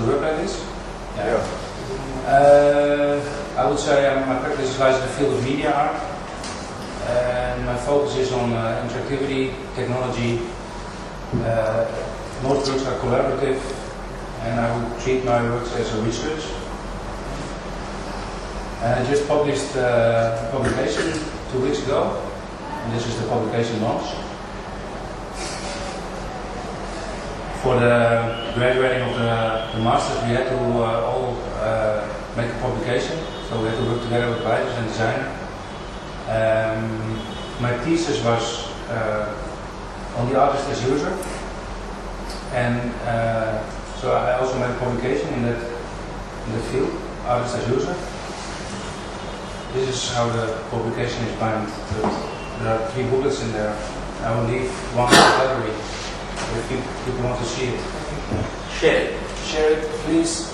to work like this? Yeah. I would say my practice lies in the field of media art, and my focus is on interactivity, technology. Most works are collaborative, and I would treat my works as a research. And I just published a publication 2 weeks ago, and this is the publication launch. For the graduating of the masters, we had to all make a publication, so we had to work together with writers and designer. My thesis was on the artist as user, and so I also made a publication in that field, artist as user. This is how the publication is bound. There are 3 booklets in there. I will leave one in the gallery if people want to see it. Share it, please.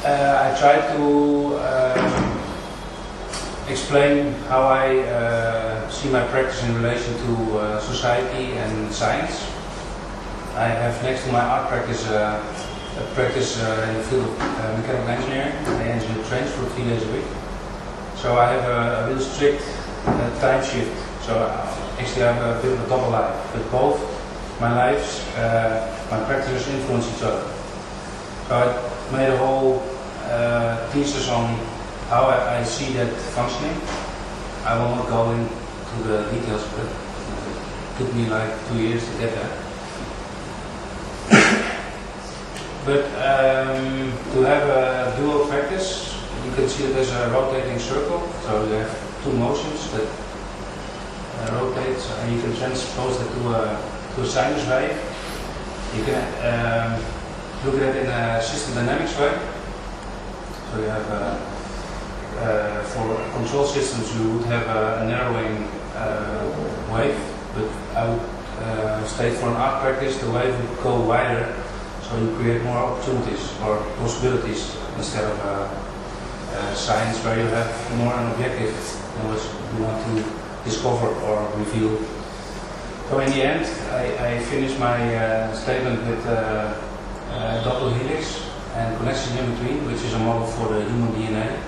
I tried to explain how I see my practice in relation to society and science. I have next to my art practice a practice in the field of mechanical engineering. I engineer trains for 3 days a week. So I have a real strict time shift. So actually I have a bit of a double life. But both my lives, my practices influence each other. So I made a whole thesis on how I see that functioning. I will not go into the details, but it took me like 2 years to get there. But to have a dual practice, you can see that there's a rotating circle. So you have 2 motions that rotate, and you can transpose that to a sinus wave. You can look at it in a system dynamics way. So you have for control systems you would have a narrowing wave, but I would state for an art practice the wave would go wider. So you create more opportunities or possibilities instead of science where you have more an objective in which you want to discover or reveal. So in the end, I finished my statement with double helix and connection in between, which is a model for the human DNA.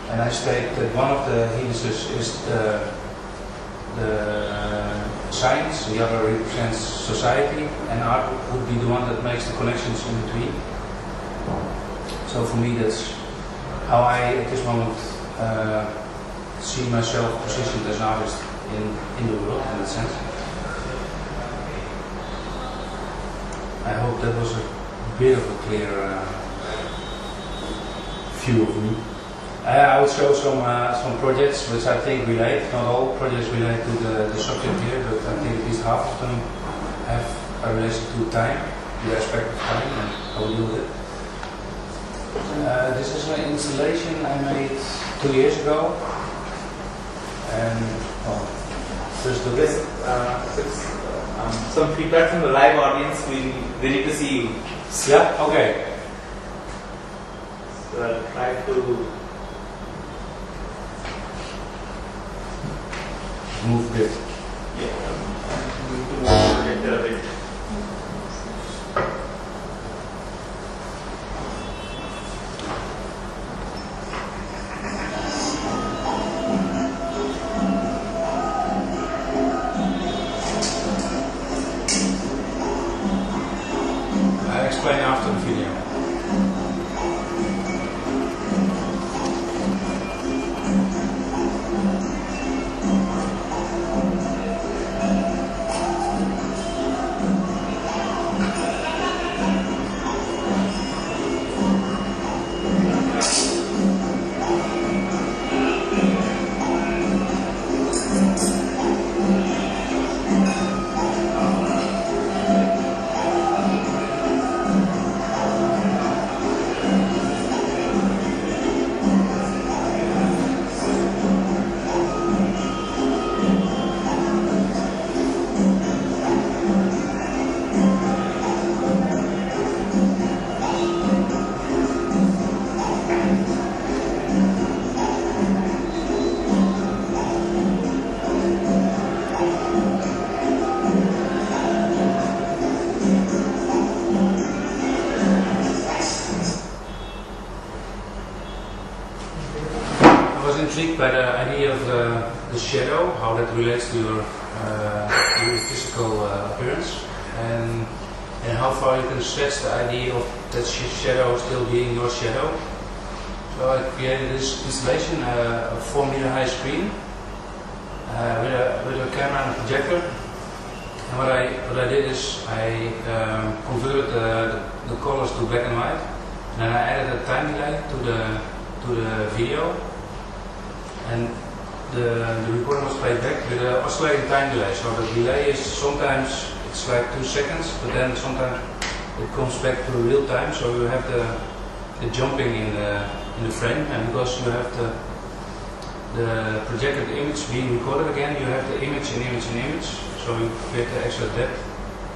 And I state that one of the helices is the science, the other represents society, and art would be the one that makes the connections in between. So for me that's how I at this moment see myself positioned as an artist in the world in that sense. I hope that was a bit of a clear view of me. I will show some projects which I think relate. Not all projects relate to the subject here, but I think at least half of them have a relation to time, the aspect of time, and how we deal with it. This is an installation I made 2 years ago, and well, first look at some feedback from the live audience. We need to see you. Yeah. Okay. So I'll try to move a bit. Yeah. Move to more projector a bit. I'll explain after the video. intrigued by the idea of the shadow, how that relates to your physical appearance, and how far you can stretch the idea of that shadow still being your shadow. So I created this installation, a 4 meter high screen with a camera and a projector. And what I did is I converted the colors to black and white, and then I added a time delay to the video, and the recording was played back with an oscillating time delay. So the delay is sometimes it's like 2 seconds, but then sometimes it comes back to real time. So you have the jumping in the frame, and because you have the projected image being recorded again, you have the image and image and image. So you get the extra depth.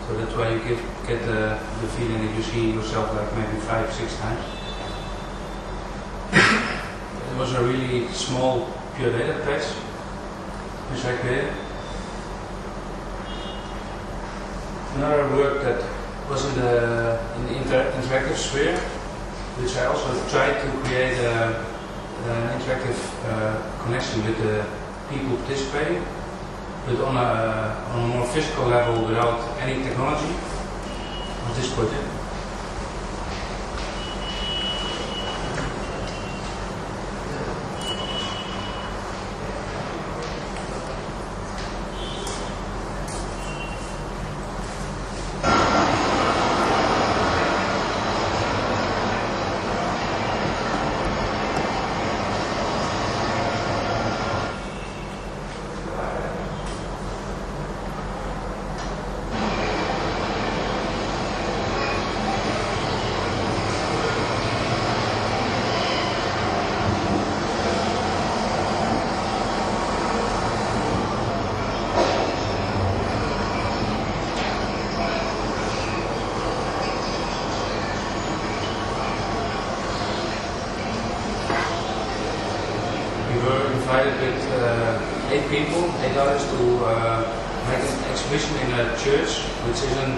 So that's why you get the feeling that you see yourself like maybe 5-6 times. It was a really small pure data patch which I created. Another work that was in the interactive sphere, which I also tried to create an interactive connection with the people participating, but on a more physical level without any technology of this project. Invited with 8 people, 8 artists to make an exhibition in a church, which isn't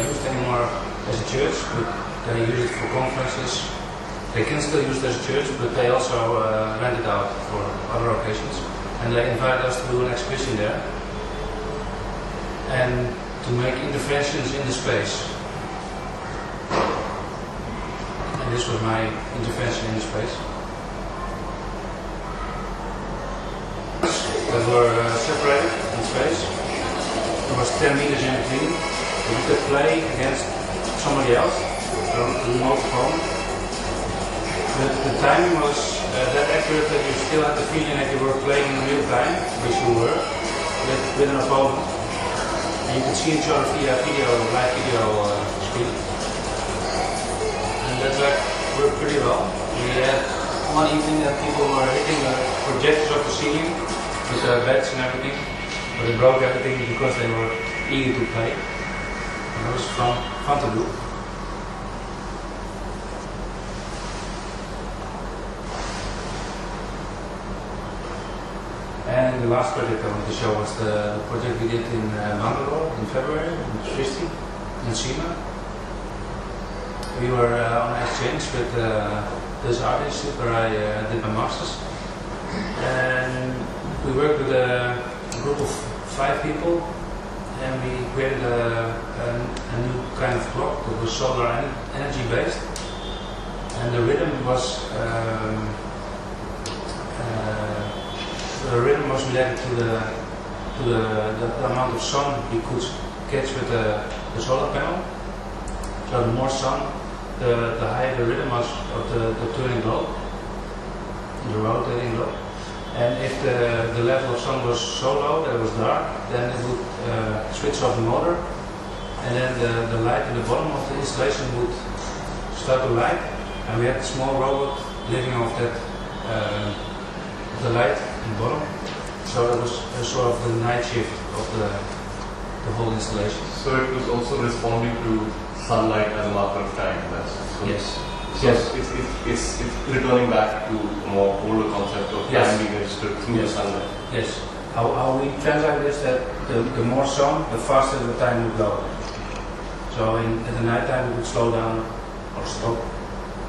used anymore as a church, but they use it for conferences. They can still use it as a church, but they also rent it out for other occasions. And they invited us to do an exhibition there and to make interventions in the space. And this was my intervention in the space. That were separated in space. There was 10 meters in between. So you could play against somebody else, a remote opponent. But the timing was that accurate that you still had the feeling that you were playing in real time, which you were, with an opponent. And you could see each other via live video screen. And that worked pretty well. We had one evening that people were hitting the projectors off the ceiling with beds and everything, but they broke everything because they were eager to play. And it was fun to do. And the last project I wanted to show was the project we did in Bangalore in February, in Christie, in SEMA. We were on an exchange with this art institute where I did my masters. And we worked with a group of 5 people, and we created a new kind of clock that was solar energy based, and the rhythm was related to the amount of sun you could catch with the solar panel. So the more sun, the higher the rhythm was of the turning globe, the rotating globe. And if the level of sun was so low that it was dark, then it would switch off the motor, and then the light in the bottom of the installation would start to light, and we had a small robot living off that the light in the bottom. So it was a sort of the night shift of the whole installation. So it was also responding to sunlight as a marker of time. Yes. So it's returning back to a more older concept of time being registered through the sunlight. Yes. How we translate this that the more sun, the faster the time would go. So at the night time it would slow down or stop.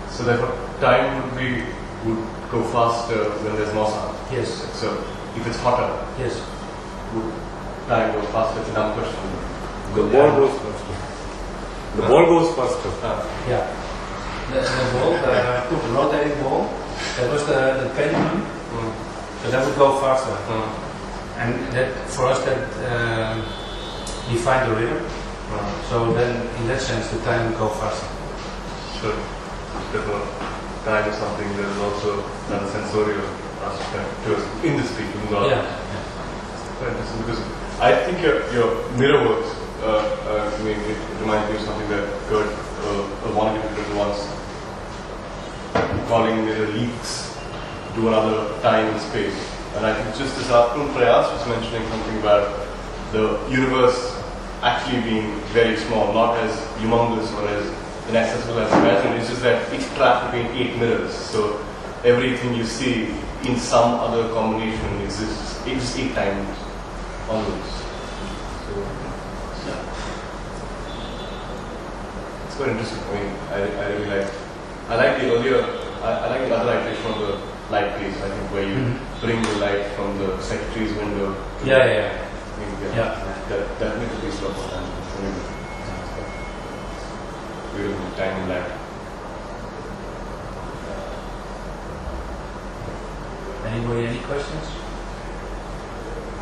So therefore time would be would go faster when there's more sun. Yes. So if it's hotter, Yes. would time go faster? It's a dumb question. The ball goes faster. The ball goes faster. Yeah. The ball, the rotating ball, that was the pendulum, so that would go faster. And that, for us, that defined the rhythm. So then, in that sense, the time would go faster. Sure. Therefore, time is something that is also another sensorial aspect to us in this speaking. Yeah. Quite interesting, because I think your mirror works. I mean, it reminds me of something that Kurt wanted to do once, calling mirror leaks to another time and space. And I think just this afternoon, Prayas was mentioning something about the universe actually being very small, not as humongous or as inaccessible as imagined. It's just that it's trapped between 8 mirrors. So everything you see in some other combination exists 8 times onwards. So yeah, it's quite interesting. I mean, I really like. I like the earlier. I like the other iteration of the light piece. I think where you bring the light from the secretary's window. Yeah. That makes a piece of time. Beautiful time and light. Anybody, any questions?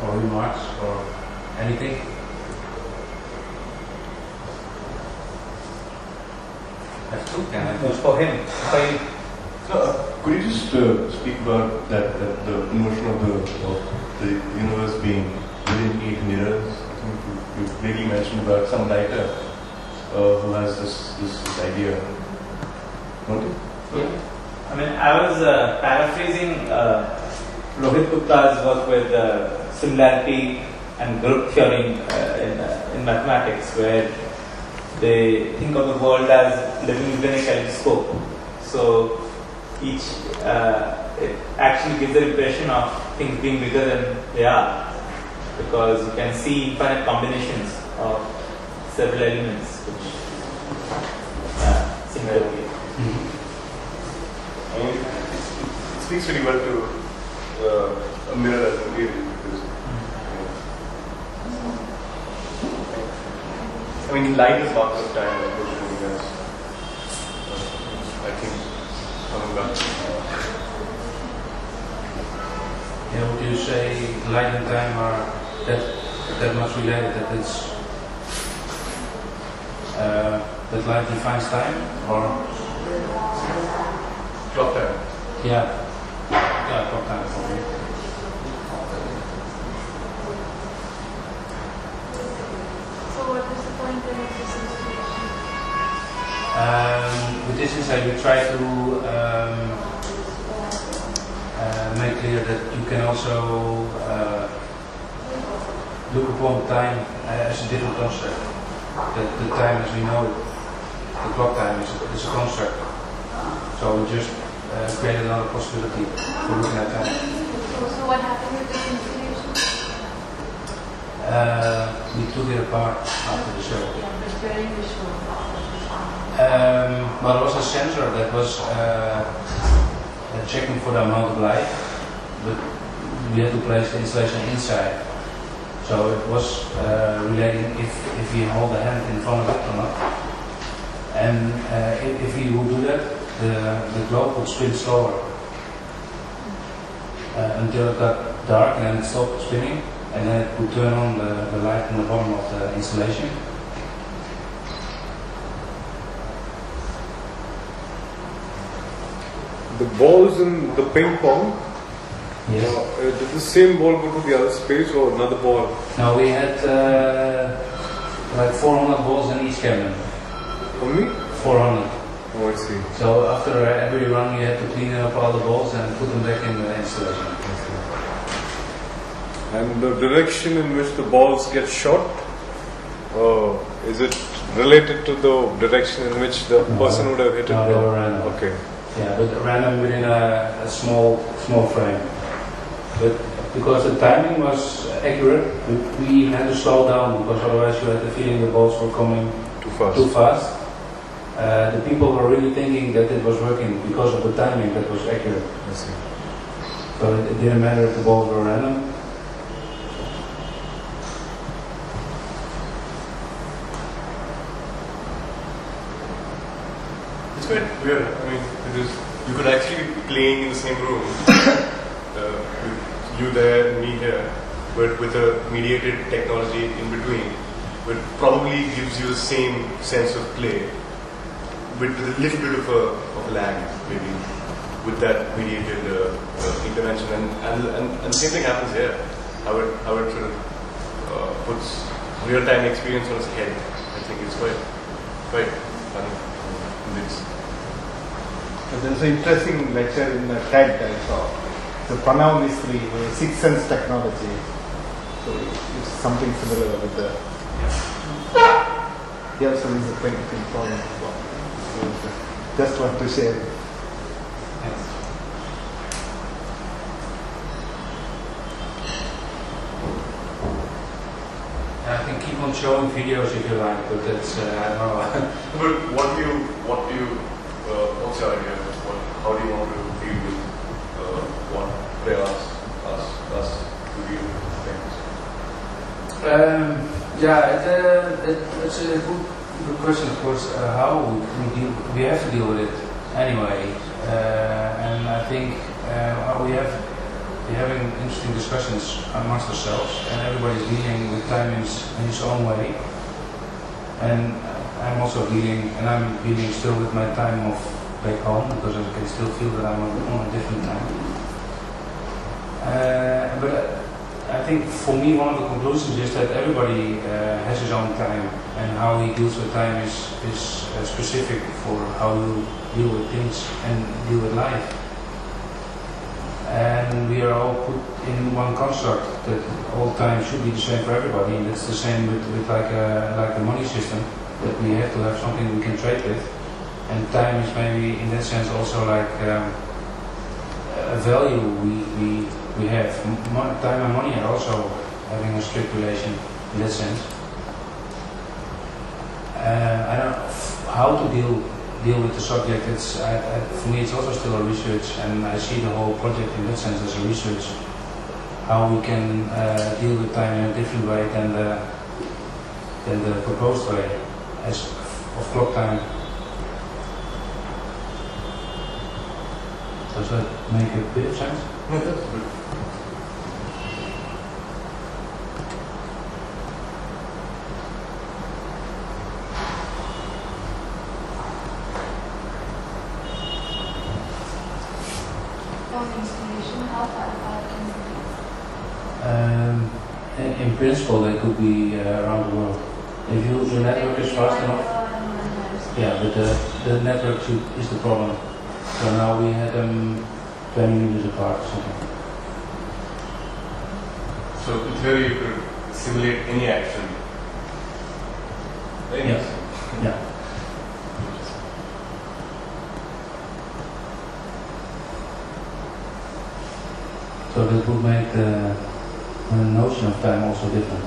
Or remarks, or anything? That's two, can I? It was for him. Could you just speak about that the notion of the universe being within 8 mirrors? I think you vaguely mentioned about some writer who has this idea. Don't you? Yeah. I mean, I was paraphrasing Rohit Gupta's work with similarity and group theory in mathematics, where they think of the world as living within a kaleidoscope. So each it actually gives the impression of things being bigger than they are, because you can see infinite combinations of several elements which similarly. I mean, it speaks really well to a mirror as a real. I mean, light is marks of time, unfortunately, yes. I think coming back. Yeah, would you say light and time are that much related, that it's that light defines time, or Clock time. yeah, clock time for me. So what is the point of this installation? With this insight, we try to make clear that you can also look upon time as a different construct. That the time as we know it, the clock time is a construct. So we just created another possibility for looking at time. So what happened with this installation? We took it apart after the show. Yeah, but very visual. Well, there was a sensor that was checking for the amount of light, but we had to place the installation inside. So it was relating if we hold the hand in front of it or not. And if we would do that, the globe would spin slower until it got dark, and then it stopped spinning, and then it would turn on the light in the bottom of the installation. The balls in the ping pong, Yes. did the same ball go to the other space or another ball? No, we had like 400 balls in each cabinet. Only? 400. Oh, I see. So after every run, we had to clean up all the balls and put them back in the installation. And the direction in which the balls get shot, is it related to the direction in which the person would have hit it? No, they were random. Okay. Yeah, but random within a small frame. But because the timing was accurate, we had to slow down, because otherwise you had the feeling the balls were coming Too fast. too fast. the people were really thinking that it was working because of the timing that was accurate. I see. So it didn't matter if the balls were random. It's quite weird. I mean, because you could actually be playing in the same room, with you there and me here, but with a mediated technology in between, but probably gives you the same sense of play, but with a little bit of a lag, maybe, with that mediated intervention. And the same thing happens here. How it sort of puts real-time experience on its head. I think it's quite funny. There's an interesting lecture in TED I saw. So Pranav Misri, Sixth Sense technology. So it's something similar with the. He also is a technical problem. So just want to share. I can keep on showing videos if you like, but that's I don't know. But what's your idea? How do you want to deal with what prayers us to deal with things? It's a good question, of course. How we have to deal with it anyway, and I think we're having interesting discussions amongst ourselves, and everybody's dealing with time in his own way. And I'm also dealing still with my time of back home, because I can still feel that I'm on a different time. But I think for me one of the conclusions is that everybody has his own time, and how he deals with time is specific for how you deal with things and deal with life. And we are all put in one construct that all time should be the same for everybody, and it's the same with like the money system, that we have to have something we can trade with. And time is maybe in that sense also like a value we have. Time and money are also having a strict relation in that sense. I don't know how to deal with the subject. For me it's also still a research, and I see the whole project in that sense as a research. How we can deal with time in a different way than the proposed way of clock time. Does that make a bit of sense? Yeah, that's good. Installation, how far apart can it be? In principle, they could be around the world. If your network is fast enough. Yeah, but the network is the problem. So now we had them 20 meters apart or something. So in theory you could simulate any action. Yes. Yeah. So that would make the notion of time also different.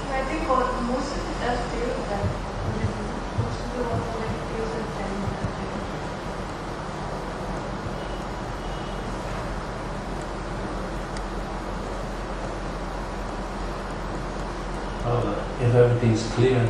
I think most of it does feel that. Most of the world like feels like time. If everything's clear,